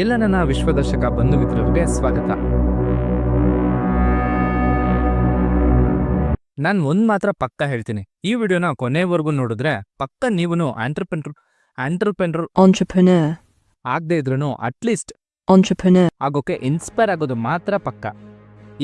ಎಲ್ಲ ನನ್ನ ವಿಶ್ವದರ್ಶಕ ಬಂಧು ಮಿತ್ರರಿಗೆ ಸ್ವಾಗತ. ನಾನು ಒಂದ್ ಮಾತ್ರ ಪಕ್ಕ ಹೇಳ್ತೀನಿ, ಈ ವಿಡಿಯೋನ ಕೊನೆವರೆಗೂ ನೋಡಿದ್ರೆ ಪಕ್ಕ ನೀವೂ ಆಂಟ್ರಪ್ರೆನರ್ ಆಗದೆ ಇದ್ರೂ ಅಟ್ಲೀಸ್ಟ್ ಆಗೋಕೆ ಇನ್ಸ್ಪೈರ್ ಆಗೋದು ಮಾತ್ರ ಪಕ್ಕ.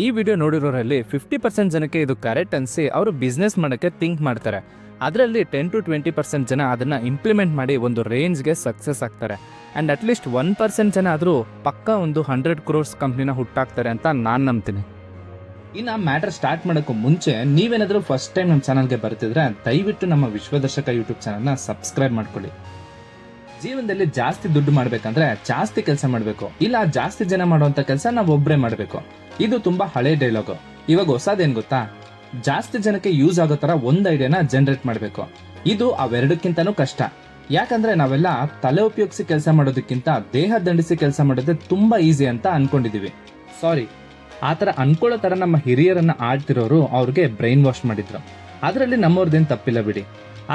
ಈ ವಿಡಿಯೋ ನೋಡಿರೋರಲ್ಲಿ 50% ಜನಕ್ಕೆ ಇದು ಕರೆಕ್ಟ್ ಅನ್ಸಿ ಅವರು ಬಿಸ್ನೆಸ್ ಮಾಡೋಕ್ಕೆ ಥಿಂಕ್ ಮಾಡ್ತಾರೆ. ಅದರಲ್ಲಿ 10 to 20% ಜನ ಅದನ್ನ ಇಂಪ್ಲಿಮೆಂಟ್ ಮಾಡಿ ಒಂದು ರೇಂಜ್ಗೆ ಸಕ್ಸಸ್ ಆಗ್ತಾರೆ. ಆ್ಯಂಡ್ ಅಟ್ಲೀಸ್ಟ್ 1% ಜನ ಆದರೂ ಪಕ್ಕ ಒಂದು 100 crores ಕಂಪ್ನಿನ ಹುಟ್ಟಾಕ್ತಾರೆ ಅಂತ ನಾನು ನಂಬ್ತೀನಿ. ಇನ್ನು ಮ್ಯಾಟರ್ ಸ್ಟಾರ್ಟ್ ಮಾಡೋಕ್ಕೂ ಮುಂಚೆ ನೀವೇನಾದರೂ ಫಸ್ಟ್ ಟೈಮ್ ನಮ್ಮ ಚಾನಲ್ಗೆ ಬರ್ತಿದ್ರೆ ದಯವಿಟ್ಟು ನಮ್ಮ ವಿಶ್ವದರ್ಶಕ ಯೂಟ್ಯೂಬ್ ಚಾನಲ್ನ ಸಬ್ಸ್ಕ್ರೈಬ್ ಮಾಡ್ಕೊಳ್ಳಿ. ಜೀವನದಲ್ಲಿ ಜಾಸ್ತಿ ದುಡ್ಡು ಮಾಡಬೇಕಂದ್ರೆ ಜಾಸ್ತಿ ಕೆಲಸ ಮಾಡಬೇಕು, ಇಲ್ಲ ಜಾಸ್ತಿ ಜನ ಮಾಡುವಂಥ ಕೆಲಸ ನಾವು ಒಬ್ಬರೇ ಮಾಡಬೇಕು. ಇದು ತುಂಬಾ ಹಳೆ ಡೈಲಾಗು. ಇವಾಗ ಹೊಸದೇನು ಗೊತ್ತಾ, ಜಾಸ್ತಿ ಜನಕ್ಕೆ ಯೂಸ್ ಆಗೋ ಥರ ಒಂದು ಐಡಿಯಾನ ಜನರೇಟ್ ಮಾಡಬೇಕು. ಇದು ಅವೆರಡಕ್ಕಿಂತನೂ ಕಷ್ಟ. ಯಾಕಂದ್ರೆ ನಾವೆಲ್ಲ ತಲೆ ಉಪಯೋಗಿಸಿ ಕೆಲಸ ಮಾಡೋದಕ್ಕಿಂತ ದೇಹ ದಂಡಿಸಿ ಕೆಲಸ ಮಾಡೋದೇ ತುಂಬಾ ಈಸಿ ಅಂತ ಅನ್ಕೊಂಡಿದೀವಿ. ಸಾರಿ, ಆ ಥರ ಅನ್ಕೊಳ್ಳೋ ಥರ ನಮ್ಮ ಹಿರಿಯರನ್ನ ಆಡ್ತಿರೋರು ಅವ್ರಿಗೆ ಬ್ರೈನ್ ವಾಶ್ ಮಾಡಿದ್ರು. ಅದರಲ್ಲಿ ನಮ್ಮವ್ರದ್ದೇನು ತಪ್ಪಿಲ್ಲ ಬಿಡಿ.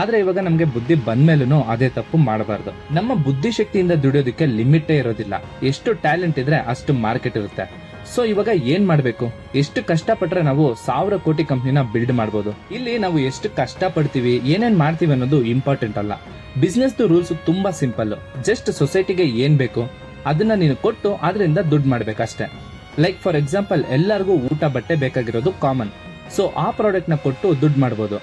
ಆದ್ರೆ ಇವಾಗ ನಮ್ಗೆ ಬುದ್ಧಿ ಬಂದ್ಮೇಲೂ ಅದೇ ತಪ್ಪು ಮಾಡಬಾರ್ದು. ನಮ್ಮ ಬುದ್ಧಿಶಕ್ತಿಯಿಂದ ದುಡಿಯೋದಕ್ಕೆ ಲಿಮಿಟೇ ಇರೋದಿಲ್ಲ. ಎಷ್ಟು ಟ್ಯಾಲೆಂಟ್ ಇದ್ರೆ ಅಷ್ಟು ಮಾರ್ಕೆಟ್ ಇರುತ್ತೆ. ಸೊ ಇವಾಗ ಏನ್ ಮಾಡ್ಬೇಕು, ಎಷ್ಟು ಕಷ್ಟಪಟ್ರೆ ನಾವು 1000 ಕೋಟಿ ಕಂಪ್ನಿನ ಬಿಲ್ಡ್ ಮಾಡ್ಬೋದು. ಇಲ್ಲಿ ನಾವು ಎಷ್ಟು ಕಷ್ಟ ಪಡ್ತೀವಿ, ಏನೇನ್ ಮಾಡ್ತೀವಿ ಅನ್ನೋದು ಇಂಪಾರ್ಟೆಂಟ್ ಅಲ್ಲ. ಬಿಸ್ನೆಸ್ ರೂಲ್ಸ್ ತುಂಬಾ ಸಿಂಪಲ್. ಜಸ್ಟ್ ಸೊಸೈಟಿಗೆ ಏನ್ ಬೇಕು ಅದನ್ನ ನೀನು ಕೊಟ್ಟು ಅದರಿಂದ ದುಡ್ಡು ಮಾಡ್ಬೇಕಷ್ಟೇ. ಲೈಕ್ ಫಾರ್ ಎಕ್ಸಾಂಪಲ್, ಎಲ್ಲರಿಗೂ ಊಟ ಬಟ್ಟೆ ಬೇಕಾಗಿರೋದು ಕಾಮನ್. ಸೊ ಆ ಪ್ರಾಡಕ್ಟ್ ನ ಕೊಟ್ಟು ದುಡ್ಡು ಮಾಡ್ಬೋದು.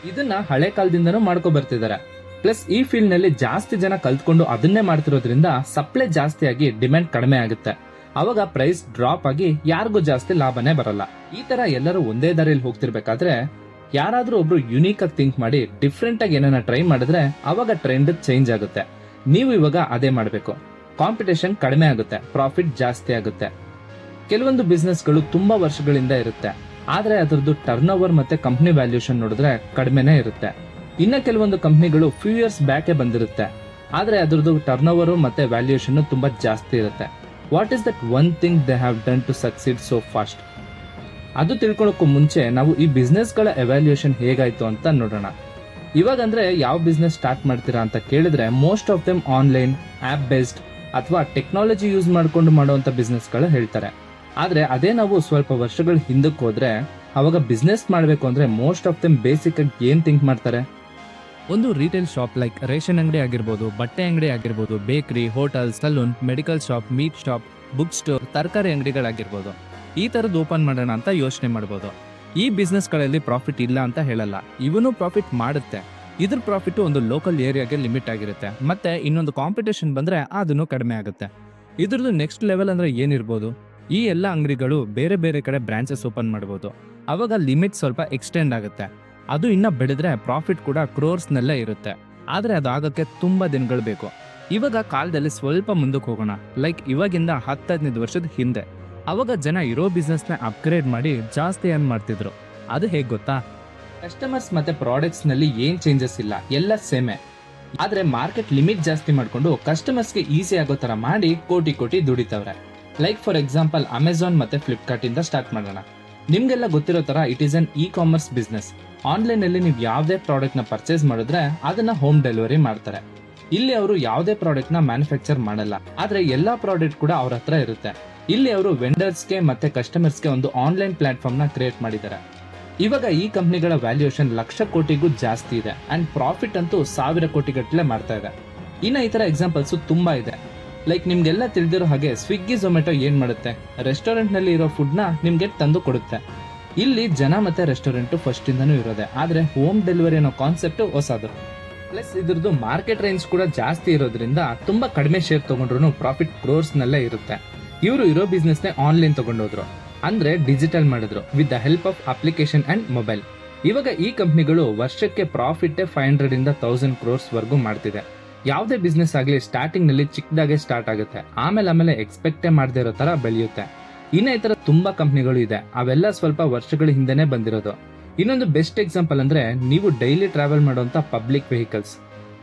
ಇದನ್ನ ಹಳೆ ಕಾಲದಿಂದನೂ ಮಾಡ್ಕೊ ಬರ್ತಿದ್ದಾರೆ. ಪ್ಲಸ್ ಈ ಫೀಲ್ಡ್ ನಲ್ಲಿ ಜಾಸ್ತಿ ಜನ ಕಲ್ತ್ಕೊಂಡು ಅದನ್ನೇ ಮಾಡ್ತಿರೋದ್ರಿಂದ ಸಪ್ಲೈ ಜಾಸ್ತಿ ಆಗಿ ಡಿಮ್ಯಾಂಡ್ ಕಡಿಮೆ ಆಗುತ್ತೆ. ಅವಾಗ ಪ್ರೈಸ್ ಡ್ರಾಪ್ ಆಗಿ ಯಾರಿಗೂ ಜಾಸ್ತಿ ಲಾಭನೇ ಬರಲ್ಲ. ಈ ತರ ಎಲ್ಲರೂ ಒಂದೇ ದಾರಿಯಲ್ಲಿ ಹೋಗ್ತಿರ್ಬೇಕಾದ್ರೆ ಯಾರಾದ್ರೂ ಒಬ್ರು ಯುನೀಕ್ ಆಗಿ ಥಿಂಕ್ ಮಾಡಿ ಡಿಫ್ರೆಂಟ್ ಆಗಿ ಏನನ್ನ ಟ್ರೈ ಮಾಡಿದ್ರೆ ಅವಾಗ ಟ್ರೆಂಡ್ ಚೇಂಜ್ ಆಗುತ್ತೆ. ನೀವು ಇವಾಗ ಅದೇ ಮಾಡಬೇಕು. ಕಾಂಪಿಟೇಷನ್ ಕಡಿಮೆ ಆಗುತ್ತೆ, ಪ್ರಾಫಿಟ್ ಜಾಸ್ತಿ ಆಗುತ್ತೆ. ಕೆಲವೊಂದು ಬಿಸ್ನೆಸ್ಗಳು ತುಂಬಾ ವರ್ಷಗಳಿಂದ ಇರುತ್ತೆ, ಆದ್ರೆ ಅದರದ್ದು ಟರ್ನ್ ಓವರ್ ಮತ್ತೆ ಕಂಪ್ನಿ ವ್ಯಾಲ್ಯೂಷನ್ ನೋಡಿದ್ರೆ ಕಡಿಮೆನೇ ಇರುತ್ತೆ. ಇನ್ನ ಕೆಲವೊಂದು ಕಂಪ್ನಿಗಳು ಫ್ಯೂ ಇಯರ್ಸ್ ಬ್ಯಾಕೆ ಬಂದಿರುತ್ತೆ, ಆದ್ರೆ ಅದರದ್ದು ಟರ್ನ್ ಓವರ್ ಮತ್ತೆ ವ್ಯಾಲ್ಯೂಷನ್ ತುಂಬಾ ಜಾಸ್ತಿ ಇರುತ್ತೆ. What is that one thing they have done to succeed so fast? ಅದು ತಿಳ್ಕೊಳ್ಳೋಕ್ಕೂ ಮುಂಚೆ ನಾವು ಈ ಬಿಸ್ನೆಸ್ಗಳ ಎವ್ಯಾಲ್ಯೂಯೇಷನ್ ಹೇಗಾಯ್ತು ಅಂತ ನೋಡೋಣ. ಇವಾಗಂದ್ರೆ ಯಾವ ಬಿಸ್ನೆಸ್ ಸ್ಟಾರ್ಟ್ ಮಾಡ್ತೀರಾ ಅಂತ ಕೇಳಿದ್ರೆ most of them online, app based ಅಥವಾ ಟೆಕ್ನಾಲಜಿ ಯೂಸ್ ಮಾಡ್ಕೊಂಡು ಮಾಡುವಂತ ಬಿಸ್ನೆಸ್ಗಳು ಹೇಳ್ತಾರೆ. ಆದ್ರೆ ಅದೇ ನಾವು ಸ್ವಲ್ಪ ವರ್ಷಗಳ ಹಿಂದಕ್ಕೆ ಹೋದ್ರೆ ಅವಾಗ ಬಿಸ್ನೆಸ್ ಮಾಡಬೇಕು ಅಂದ್ರೆ ಮೋಸ್ಟ್ ಆಫ್ ದೆಮ್ ಬೇಸಿಕ್ ಆಗಿ ಏನ್ ಥಿಂಕ್ ಮಾಡ್ತಾರೆ, ಒಂದು ರಿಟೇಲ್ ಶಾಪ್ ಲೈಕ್ ರೇಷನ್ ಅಂಗಡಿ ಆಗಿರ್ಬೋದು, ಬಟ್ಟೆ ಅಂಗಡಿ ಆಗಿರ್ಬೋದು, bakery, hotel, salon, medical shop, meet shop, book store, ತರಕಾರಿ ಅಂಗಡಿಗಳಾಗಿರ್ಬೋದು, ಈ ತರದ್ದು ಓಪನ್ ಮಾಡೋಣ ಅಂತ ಯೋಚನೆ ಮಾಡ್ಬೋದು. ಈ ಬಿಸ್ನೆಸ್ಗಳಲ್ಲಿ ಪ್ರಾಫಿಟ್ ಇಲ್ಲ ಅಂತ ಹೇಳಲ್ಲ, ಇವನು ಪ್ರಾಫಿಟ್ ಮಾಡುತ್ತೆ. ಇದ್ರ ಪ್ರಾಫಿಟ್ ಒಂದು ಲೋಕಲ್ ಏರಿಯಾಗೆ ಲಿಮಿಟ್ ಆಗಿರುತ್ತೆ, ಮತ್ತೆ ಇನ್ನೊಂದು ಕಾಂಪಿಟೇಷನ್ ಬಂದ್ರೆ ಅದನ್ನು ಕಡಿಮೆ ಆಗುತ್ತೆ. ಇದ್ರದ್ದು ನೆಕ್ಸ್ಟ್ ಲೆವೆಲ್ ಅಂದ್ರೆ ಏನಿರ್ಬೋದು, ಈ ಎಲ್ಲ ಅಂಗಡಿಗಳು ಬೇರೆ ಬೇರೆ ಕಡೆ ಬ್ರಾಂಚಸ್ ಓಪನ್ ಮಾಡ್ಬೋದು. ಅವಾಗ ಲಿಮಿಟ್ ಸ್ವಲ್ಪ ಎಕ್ಸ್ಟೆಂಡ್ ಆಗುತ್ತೆ. ಅದು ಇನ್ನ ಬೆಳೆದ್ರೆ ಪ್ರಾಫಿಟ್ ಕೂಡ ಕ್ರೋರ್ಸ್ನಲ್ಲೇ ಇರುತ್ತೆ. ಆದ್ರೆ ಅದಾಗಕ್ಕೆ ತುಂಬಾ ದಿನಗಳು ಬೇಕು. ಇವಾಗ ಕಾಲದಲ್ಲಿ ಸ್ವಲ್ಪ ಮುಂದಕ್ಕೆ ಹೋಗೋಣ. ಲೈಕ್ ಇವಾಗಿಂದ 10-15 ವರ್ಷದ ಹಿಂದೆ ಅವಾಗ ಜನ ಇರೋ ಬಿಸ್ನೆಸ್ ನ ಅಪ್ಗ್ರೇಡ್ ಮಾಡಿ ಜಾಸ್ತಿ ಏನ್ ಮಾಡ್ತಿದ್ರು. ಅದು ಹೇಗ್ ಗೊತ್ತಾ, ಕಸ್ಟಮರ್ಸ್ ಮತ್ತೆ ಪ್ರಾಡಕ್ಟ್ಸ್ ನಲ್ಲಿ ಏನ್ ಚೇಂಜಸ್ ಇಲ್ಲ, ಎಲ್ಲ ಸೇಮೆ. ಆದ್ರೆ ಮಾರ್ಕೆಟ್ ಲಿಮಿಟ್ ಜಾಸ್ತಿ ಮಾಡ್ಕೊಂಡು ಕಸ್ಟಮರ್ಸ್ಗೆ ಈಸಿ ಆಗೋ ತರ ಮಾಡಿ ಕೋಟಿ ಕೋಟಿ ದುಡಿತವ್ರೆ. ಲೈಕ್ ಫಾರ್ ಎಕ್ಸಾಂಪಲ್, ಅಮೆಝಾನ್ ಮತ್ತೆ ಫ್ಲಿಪ್ಕಾರ್ಟ್ ಇಂದ ಸ್ಟಾರ್ಟ್ ಮಾಡೋಣ. ನಿಮ್ಗೆಲ್ಲ ಗೊತ್ತಿರೋ ತರ it is an E commerce business. Online ಅಲ್ಲಿ ನೀವು ಯಾವುದೇ ಪ್ರಾಡಕ್ಟ್ ನ ಪರ್ಚೇಸ್ ಮಾಡಿದ್ರೆ ಅದನ್ನ ಹೋಮ್ ಡೆಲಿವರಿ ಮಾಡ್ತಾರೆ. ಇಲ್ಲಿ ಅವರು ಯಾವುದೇ ಪ್ರಾಡಕ್ಟ್ ನ ಮ್ಯಾನುಫ್ಯಾಕ್ಚರ್ ಮಾಡಲ್ಲ, ಆದ್ರೆ ಎಲ್ಲಾ ಪ್ರಾಡಕ್ಟ್ ಕೂಡ ಅವ್ರ ಹತ್ರ ಇರುತ್ತೆ. ಇಲ್ಲಿ ಅವರು ವೆಂಡರ್ಸ್ಗೆ ಮತ್ತೆ ಕಸ್ಟಮರ್ಸ್ಗೆ ಒಂದು ಆನ್ಲೈನ್ ಪ್ಲಾಟ್ಫಾರ್ಮ್ ನ ಕ್ರಿಯೇಟ್ ಮಾಡಿದ್ದಾರೆ. ಇವಾಗ ಈ ಕಂಪ್ನಿಗಳ ವ್ಯಾಲ್ಯೂಯೇಷನ್ 1,00,000 ಕೋಟಿಗೂ ಜಾಸ್ತಿ ಇದೆ ಅಂಡ್ ಪ್ರಾಫಿಟ್ ಅಂತೂ 1,000 ಕೋಟಿ ಗಟ್ಟಲೆ ಮಾಡ್ತಾ ಇದೆ. ಇನ್ನ ಈ ತರ ಎಕ್ಸಾಂಪಲ್ಸ್ ತುಂಬಾ ಇದೆ. ಲೈಕ್ ನಿಮ್ಗೆಲ್ಲ ತಿಳಿದಿರೋ ಹಾಗೆ ಸ್ವಿಗ್ಗಿ, ಝೊಮ್ಯಾಟೊ ಏನ್ ಮಾಡುತ್ತೆ, ರೆಸ್ಟೋರೆಂಟ್ ನಲ್ಲಿ ಇರೋ ಫುಡ್ ನ ನಿಮ್ಗೆ ತಂದು ಕೊಡುತ್ತೆ. ಇಲ್ಲಿ ಜನ ಮತ್ತೆ ರೆಸ್ಟೋರೆಂಟ್ ಫಸ್ಟ್ ಇಂದನೂ ಇರೋದೆ, ಆದ್ರೆ ಹೋಮ್ ಡೆಲಿವರಿ ಅನ್ನೋ ಕಾನ್ಸೆಪ್ಟ್ ಹೊಸದು. ಪ್ಲಸ್ ಇದ್ರದ್ದು ಮಾರ್ಕೆಟ್ ರೇಂಜ್ ಕೂಡ ಜಾಸ್ತಿ ಇರೋದ್ರಿಂದ ತುಂಬಾ ಕಡಿಮೆ ಶೇರ್ ತಗೊಂಡ್ರು ಪ್ರಾಫಿಟ್ ಕ್ರೋರ್ಸ್ ನಲ್ಲೇ ಇರುತ್ತೆ. ಇವರು ಇರೋ ಬಿಸ್ನೆಸ್ ನೇ ಆನ್ಲೈನ್ ತಗೊಂಡೋದ್ರು, ಅಂದ್ರೆ ಡಿಜಿಟಲ್ ಮಾಡಿದ್ರು with the help of application and mobile. ಇವಾಗ ಈ ಕಂಪ್ನಿಗಳು ವರ್ಷಕ್ಕೆ ಪ್ರಾಫಿಟ್ 500 ಇಂದ 1000 crores ವರ್ಗೂ ಮಾಡ್ತಿದೆ. ಯಾವುದೇ ಬಿಸ್ನೆಸ್ ಆಗಲಿ ಸ್ಟಾರ್ಟಿಂಗ್ ನಲ್ಲಿ ಚಿಕ್ಕದಾಗೆ ಸ್ಟಾರ್ಟ್ ಆಗುತ್ತೆ, ಆಮೇಲೆ ಎಕ್ಸ್ಪೆಕ್ಟೇ ಮಾಡದೇ ಇರೋ ತರ ಬೆಳೆಯುತ್ತೆ. ಇನ್ನ ಈ ತರ ತುಂಬಾ ಕಂಪ್ನಿಗಳು ಇದೆ, ಅವೆಲ್ಲ ಸ್ವಲ್ಪ ವರ್ಷಗಳ ಹಿಂದೆನೆ ಬಂದಿರೋದು. ಇನ್ನೊಂದು ಬೆಸ್ಟ್ ಎಕ್ಸಾಂಪಲ್ ಅಂದ್ರೆ ನೀವು ಡೈಲಿ ಟ್ರಾವೆಲ್ ಮಾಡುವಂತ ಪಬ್ಲಿಕ್ ವೆಹಿಕಲ್ಸ್.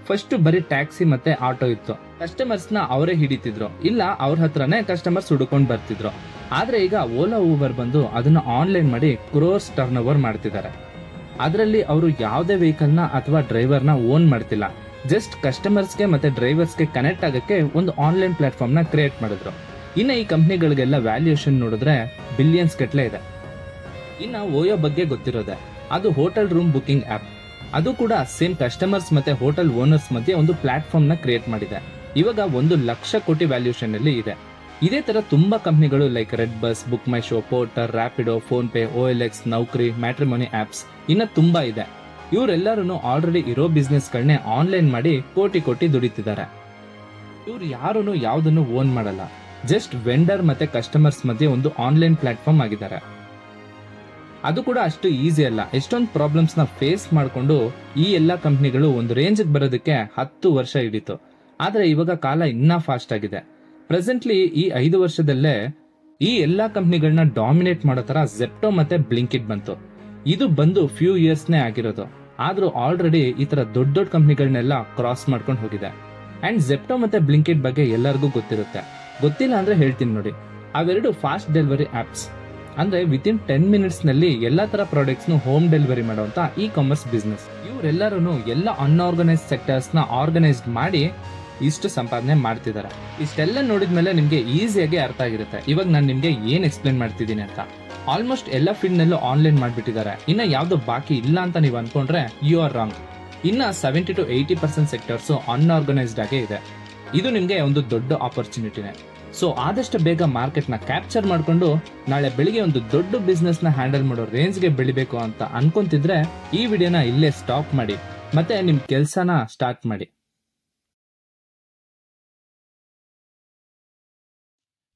ಫಸ್ಟ್ ಬರೀ ಟ್ಯಾಕ್ಸಿ ಮತ್ತೆ ಆಟೋ ಇತ್ತು, ಕಸ್ಟಮರ್ಸ್ ನ ಅವರೇ ಹಿಡಿತಿದ್ರು, ಇಲ್ಲ ಅವ್ರ ಹತ್ರನೇ ಕಸ್ಟಮರ್ಸ್ ಹುಡ್ಕೊಂಡು ಬರ್ತಿದ್ರು. ಆದ್ರೆ ಈಗ ಓಲಾ, ಊಬರ್ ಬಂದು ಅದನ್ನ ಆನ್ಲೈನ್ ಮಾಡಿ ಕ್ರೋರ್ಸ್ ಟರ್ನ್ ಓವರ್ ಮಾಡ್ತಿದ್ದಾರೆ. ಅದರಲ್ಲಿ ಅವರು ಯಾವುದೇ ವೆಹಿಕಲ್ ನ ಅಥವಾ ಡ್ರೈವರ್ ನ ಓನ್ ಮಾಡ್ತಿಲ್ಲ, ಜಸ್ಟ್ ಕಸ್ಟಮರ್ಸ್ಗೆ ಮತ್ತೆ ಡ್ರೈವರ್ಸ್ಗೆ ಕನೆಕ್ಟ್ ಆಗಕ್ಕೆ ಒಂದು ಆನ್ಲೈನ್ ಪ್ಲಾಟ್ಫಾರ್ಮ್ ನ ಕ್ರಿಯೇಟ್ ಮಾಡಿದ್ರು. ಇನ್ನು ಈ ಕಂಪ್ನಿಗಳಿಗೆಲ್ಲ ವ್ಯಾಲ್ಯೂಯೇಷನ್ ನೋಡಿದ್ರೆ ಬಿಲಿಯನ್ಸ್ ಗಟ್ಲೆ ಇದೆ. ಇನ್ನು ಓಯೋ ಬಗ್ಗೆ ಗೊತ್ತಿರೋದೆ, ಅದು ಹೋಟೆಲ್ ರೂಮ್ ಬುಕಿಂಗ್ ಆಪ್. ಅದು ಕೂಡ ಸೇಮ್ ಕಸ್ಟಮರ್ಸ್ ಮತ್ತೆ ಹೋಟೆಲ್ ಓನರ್ಸ್ ಮಧ್ಯೆ ಒಂದು ಪ್ಲಾಟ್ಫಾರ್ಮ್ ನ ಕ್ರಿಯೇಟ್ ಮಾಡಿದೆ. ಇವಾಗ 1,00,000 ಕೋಟಿ ವ್ಯಾಲ್ಯೂಯೇಷನ್ ಅಲ್ಲಿ ಇದೆ. ಇದೇ ತರ ತುಂಬಾ ಕಂಪ್ನಿಗಳು ಲೈಕ್ ರೆಡ್ ಬಸ್, ಬುಕ್ ಮೈ show, Porter, Rapido, phone pay, OLX, ನೌಕರಿ, ಮ್ಯಾಟ್ರಿಮೋನಿ ಆಪ್ಸ್ ಇನ್ನ ತುಂಬಾ ಇದೆ. ಇವರೆಲ್ಲರೂ ಆಲ್ರೆಡಿ ಇರೋ ಬಿಸ್ನೆಸ್ ಗಳನ್ನೇ ಆನ್ಲೈನ್ ಮಾಡಿ ಕೋಟಿ ದುಡಿತಿದ್ದಾರೆ. ಇವ್ರು ಯಾರು ಯಾವ್ದನ್ನು ಓನ್ ಮಾಡಲ್ಲ, ಜಸ್ಟ್ ವೆಂಡರ್ ಮತ್ತೆ ಕಸ್ಟಮರ್ಸ್ ಮಧ್ಯೆ ಒಂದು ಆನ್ಲೈನ್ ಪ್ಲಾಟ್ಫಾರ್ಮ್ ಆಗಿದ್ದಾರೆ. ಅದು ಕೂಡ ಅಷ್ಟು ಈಸಿ ಅಲ್ಲ. ಎಷ್ಟೊಂದು ಪ್ರಾಬ್ಲಮ್ಸ್ ನ ಫೇಸ್ ಮಾಡಿಕೊಂಡು ಈ ಎಲ್ಲಾ ಕಂಪ್ನಿಗಳು ಒಂದು ರೇಂಜ್ ಬರೋದಕ್ಕೆ 10 ವರ್ಷ ಹಿಡಿತು. ಆದ್ರೆ ಇವಾಗ ಕಾಲ ಇನ್ನೂ ಫಾಸ್ಟ್ ಆಗಿದೆ. ಪ್ರೆಸೆಂಟ್ಲಿ ಈ 5 ವರ್ಷದಲ್ಲೇ ಈ ಎಲ್ಲಾ ಕಂಪ್ನಿಗಳನ್ನ ಡಾಮಿನೇಟ್ ಮಾಡೋ ತರ ಜೆಪ್ಟೋ ಮತ್ತೆ ಬ್ಲಿಂಕಿಟ್ ಬಂತು. ಇದು ಬಂದು ಫ್ಯೂ ಇಯರ್ಸ್ನೇ ಆಗಿರೋದು. ಆದ್ರೂ ಆಲ್ರೆಡಿ ಈ ತರ ದೊಡ್ಡ ಕಂಪ್ನಿಗಳನ್ನೆಲ್ಲ ಕ್ರಾಸ್ ಮಾಡ್ಕೊಂಡು ಹೋಗಿದೆ. ಅಂಡ್ ಜೆಪ್ಟೋ ಮತ್ತೆ ಬ್ಲಿಂಕಿಟ್ ಬಗ್ಗೆ ಎಲ್ಲರಿಗೂ ಗೊತ್ತಿರುತ್ತೆ. ಗೊತ್ತಿಲ್ಲ ಅಂದ್ರೆ ಹೇಳ್ತೀನಿ ನೋಡಿ. ಅವೆರಡು ಫಾಸ್ಟ್ ಡೆಲಿವರಿ ಆಪ್ಸ್. ಅಂದ್ರೆ ವಿತಿನ್ 10 ಮಿನಿಟ್ಸ್ ನಲ್ಲಿ ಎಲ್ಲಾ ತರ ಪ್ರಾಡಕ್ಟ್ಸ್ ಹೋಮ್ ಡೆಲಿವರಿ ಮಾಡುವಂತ ಇ ಕಾಮರ್ಸ್ ಬಿಸ್ನೆಸ್. ಇವರೆಲ್ಲರೂ ಎಲ್ಲ ಅನ್ಆರ್ಗನೈಸ್ಡ್ ಸೆಕ್ಟರ್ಸ್ ನ ಆರ್ಗನೈಸ್ಡ್ ಮಾಡಿ ಇಷ್ಟು ಸಂಪಾದನೆ ಮಾಡ್ತಿದ್ದಾರೆ. ಇಷ್ಟೆಲ್ಲ ನೋಡಿದ್ಮೇಲೆ ನಿಮ್ಗೆ ಈಸಿಯಾಗಿ ಅರ್ಥ ಆಗಿರುತ್ತೆ ಇವಾಗ ನಾನು ನಿಮ್ಗೆ ಏನ್ ಎಕ್ಸ್ಪ್ಲೇನ್ ಮಾಡ್ತಿದ್ದೀನಿ ಅಂತ. ಆಲ್ಮೋಸ್ಟ್ ಎಲ್ಲ ಫೀಲ್ಡ್ ನಲ್ಲೂ ಆನ್ಲೈನ್ ಮಾಡ್ಬಿಟ್ಟಿದ್ದಾರೆ. ಇನ್ನ ಯಾವ್ದು ಬಾಕಿ ಇಲ್ಲ ಅಂತ ನೀವು ಅನ್ಕೊಂಡ್ರೆ ಯು ಆರ್ ರಾಂಗ್. ಇನ್ನ 70 to 80% ಸೆಕ್ಟರ್ಸ್ ಅನ್ಆರ್ಗನೈಸ್ಡ್ ಆಗೇ ಇದೆ. ಇದು ನಿಮ್ಗೆ ಒಂದು ದೊಡ್ಡ ಆಪರ್ಚುನಿಟಿನೇ. ಸೊ ಆದಷ್ಟು ಬೇಗ ಮಾರ್ಕೆಟ್ ನ ಕ್ಯಾಪ್ಚರ್ ಮಾಡ್ಕೊಂಡು ನಾಳೆ ಬೆಳಿಗ್ಗೆ ಒಂದು ದೊಡ್ಡ ಬಿಸ್ನೆಸ್ ನ ಹ್ಯಾಂಡಲ್ ಮಾಡೋ ರೇಂಜ್ಗೆ ಬೆಳಿಬೇಕು ಅಂತ ಅನ್ಕೊಂತಿದ್ರೆ ಈ ವಿಡಿಯೋನ ಇಲ್ಲೇ ಸ್ಟಾಪ್ ಮಾಡಿ ಮತ್ತೆ ನಿಮ್ ಕೆಲ್ಸನ ಸ್ಟಾರ್ಟ್ ಮಾಡಿ.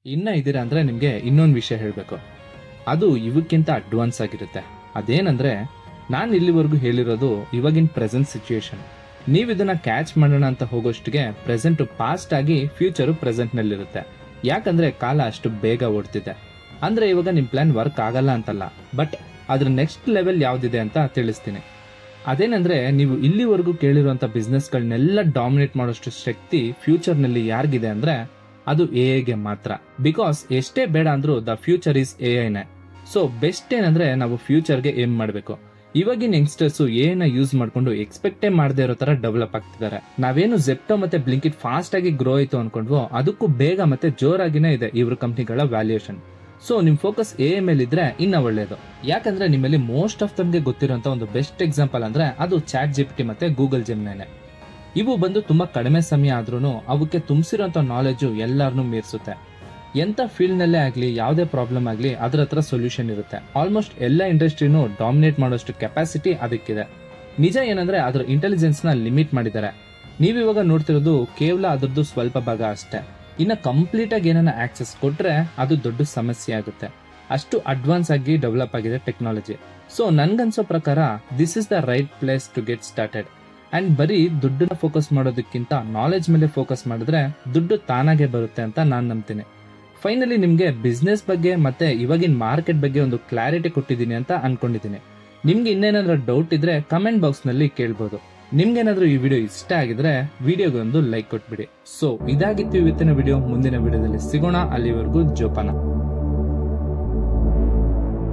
ಇನ್ನ ಇದೀರಾ ಅಂದ್ರೆ ನಿಮ್ಗೆ ಇನ್ನೊಂದು ವಿಷಯ ಹೇಳ್ಬೇಕು. ಅದು ಇವಕ್ಕಿಂತ ಅಡ್ವಾನ್ಸ್ ಆಗಿರುತ್ತೆ. ಅದೇನಂದ್ರೆ ನಾನು ಇಲ್ಲಿವರೆಗೂ ಹೇಳಿರೋದು ಇವಾಗಿನ ಪ್ರೆಸೆಂಟ್ ಸಿಚುಯೇಷನ್. ನೀವು ಇದನ್ನ ಕ್ಯಾಚ್ ಮಾಡೋಣ ಅಂತ ಹೋಗೋಷ್ಟಿಗೆ ಪ್ರೆಸೆಂಟ್ ಪಾಸ್ಟ್ ಆಗಿ ಫ್ಯೂಚರ್ ಪ್ರೆಸೆಂಟ್ ನಲ್ಲಿರುತ್ತೆ. ಯಾಕಂದ್ರೆ ಕಾಲ ಅಷ್ಟು ಬೇಗ ಓಡ್ತಿದೆ. ಅಂದ್ರೆ ಇವಾಗ ನಿಮ್ ಪ್ಲಾನ್ ವರ್ಕ್ ಆಗಲ್ಲ ಅಂತಲ್ಲ, ಬಟ್ ಅದ್ರ ನೆಕ್ಸ್ಟ್ ಲೆವೆಲ್ ಯಾವ್ದಿದೆ ಅಂತ ತಿಳಿಸ್ತೀನಿ. ಅದೇನಂದ್ರೆ ನೀವು ಇಲ್ಲಿವರೆಗೂ ಕೇಳಿರುವಂತ ಬಿಸ್ನೆಸ್ ಗಳನ್ನೆಲ್ಲ ಡಾಮಿನೇಟ್ ಮಾಡೋಷ್ಟು ಶಕ್ತಿ ಫ್ಯೂಚರ್ ನಲ್ಲಿ ಯಾರಿಗಿದೆ ಅಂದ್ರೆ ಅದು ಎಐಗೆ ಮಾತ್ರ. ಬಿಕಾಸ್ ಎಷ್ಟೇ ಬೇಡ ಅಂದ್ರೂ ದ ಫ್ಯೂಚರ್ ಇಸ್ ಎಐನೇ. ಸೊ ಬೆಸ್ಟ್ ಏನಂದ್ರೆ ನಾವು ಫ್ಯೂಚರ್ಗೆ ಏಮ್ ಮಾಡಬೇಕು. ಇವಾಗಿನ ಯಂಗ್ಸ್ಟರ್ಸ್ ಎಐನ ಯೂಸ್ ಮಾಡ್ಕೊಂಡು ಎಕ್ಸ್ಪೆಕ್ಟೇ ಮಾಡದೇ ಇರೋ ತರ ಡೆವಲಪ್ ಆಗ್ತಿದ್ದಾರೆ. ನಾವೇನು ಜೆಪ್ಟೋ ಮತ್ತೆ ಬ್ಲಿಂಕಿಟ್ ಫಾಸ್ಟ್ ಆಗಿ ಗ್ರೋ ಆಯ್ತು ಅನ್ಕೊಂಡ್ವೋ ಅದಕ್ಕೂ ಬೇಗ ಮತ್ತೆ ಜೋರಾಗಿನೇ ಇದೆ ಇವ್ರ ಕಂಪ್ನಿಗಳ ವ್ಯಾಲ್ಯೂಯೇಷನ್. ಸೊ ನಿಮ್ ಫೋಕಸ್ ಎಐ ಮೇಲೆ ಇದ್ರೆ ಇನ್ನ ಒಳ್ಳೇದು. ಯಾಕಂದ್ರೆ ನಿಮ್ಮಲ್ಲಿ ಮೋಸ್ಟ್ ಆಫ್ ತಮ್ಗೆ ಗೊತ್ತಿರುವಂತ ಒಂದು ಬೆಸ್ಟ್ ಎಕ್ಸಾಂಪಲ್ ಅಂದ್ರೆ ಅದು ChatGPT ಮತ್ತೆ ಗೂಗಲ್ ಜೆಮಿನಿನೇ. ಇವು ಬಂದು ತುಂಬಾ ಕಡಿಮೆ ಸಮಯ ಆದ್ರೂ ಅವಕ್ಕೆ ತುಂಬಿಸಿರುವಂತ ನಾಲೆಜ್ ಎಲ್ಲಾರನ್ನೂ ಮೀರಿಸುತ್ತೆ. ಎಂತ ಫೀಲ್ಡ್ ನಲ್ಲೇ ಆಗ್ಲಿ, ಯಾವುದೇ ಪ್ರಾಬ್ಲಮ್ ಆಗ್ಲಿ ಅದ್ರ ಹತ್ರ ಸೊಲ್ಯೂಷನ್ ಇರುತ್ತೆ. ಆಲ್ಮೋಸ್ಟ್ ಎಲ್ಲ ಇಂಡಸ್ಟ್ರಿನೂ ಡಾಮಿನೇಟ್ ಮಾಡೋಷ್ಟು ಕೆಪಾಸಿಟಿ ಅದಕ್ಕಿದೆ. ನಿಜ ಏನಂದ್ರೆ ಅದ್ರ ಇಂಟೆಲಿಜೆನ್ಸ್ ನ ಲಿಮಿಟ್ ಮಾಡಿದ್ದಾರೆ. ನೀವಿವಾಗ ನೋಡ್ತಿರೋದು ಕೇವಲ ಅದ್ರದ್ದು ಸ್ವಲ್ಪ ಭಾಗ ಅಷ್ಟೇ. ಇನ್ನ ಕಂಪ್ಲೀಟ್ ಆಗಿ ಏನನ್ನ ಆಕ್ಸೆಸ್ ಕೊಟ್ರೆ ಅದು ದೊಡ್ಡ ಸಮಸ್ಯೆ ಆಗುತ್ತೆ. ಅಷ್ಟು ಅಡ್ವಾನ್ಸ್ ಆಗಿ ಡೆವಲಪ್ ಆಗಿದೆ ಟೆಕ್ನಾಲಜಿ. ಸೊ ನನ್ಗನ್ಸೋ ಪ್ರಕಾರ this is the right place to get started. And ಬರೀ ದುಡ್ಡನ್ನ ಫೋಕಸ್ ಮಾಡೋದಕ್ಕಿಂತ ನಾಲೆಜ್ ಮೇಲೆ ಫೋಕಸ್ ಮಾಡಿದ್ರೆ ದುಡ್ಡು ತಾನಾಗೆ ಬರುತ್ತೆ ಅಂತ ನಾನು ನಂಬ್ತೀನಿ. ಫೈನಲಿ ನಿಮ್ಗೆ ಬಿಸ್ನೆಸ್ ಬಗ್ಗೆ ಮತ್ತೆ ಇವಾಗಿನ ಮಾರ್ಕೆಟ್ ಬಗ್ಗೆ ಒಂದು ಕ್ಲಾರಿಟಿ ಕೊಟ್ಟಿದ್ದೀನಿ ಅಂತ ಅನ್ಕೊಂಡಿದ್ದೀನಿ. ನಿಮ್ಗೆ ಇನ್ನೇನಾದ್ರೂ ಡೌಟ್ ಇದ್ರೆ ಕಮೆಂಟ್ ಬಾಕ್ಸ್ ನಲ್ಲಿ ಕೇಳ್ಬೋದು. ನಿಮ್ಗೇನಾದ್ರೂ ಈ ವಿಡಿಯೋ ಇಷ್ಟ ಆಗಿದ್ರೆ ವಿಡಿಯೋಗೆ ಒಂದು ಲೈಕ್ ಕೊಟ್ಬಿಡಿ. ಸೊ ಇದಾಗಿತ್ತು ಇವತ್ತಿನ ವಿಡಿಯೋ. ಮುಂದಿನ ವಿಡಿಯೋದಲ್ಲಿ ಸಿಗೋಣ. ಅಲ್ಲಿವರೆಗೂ ಜೋಪಾನ.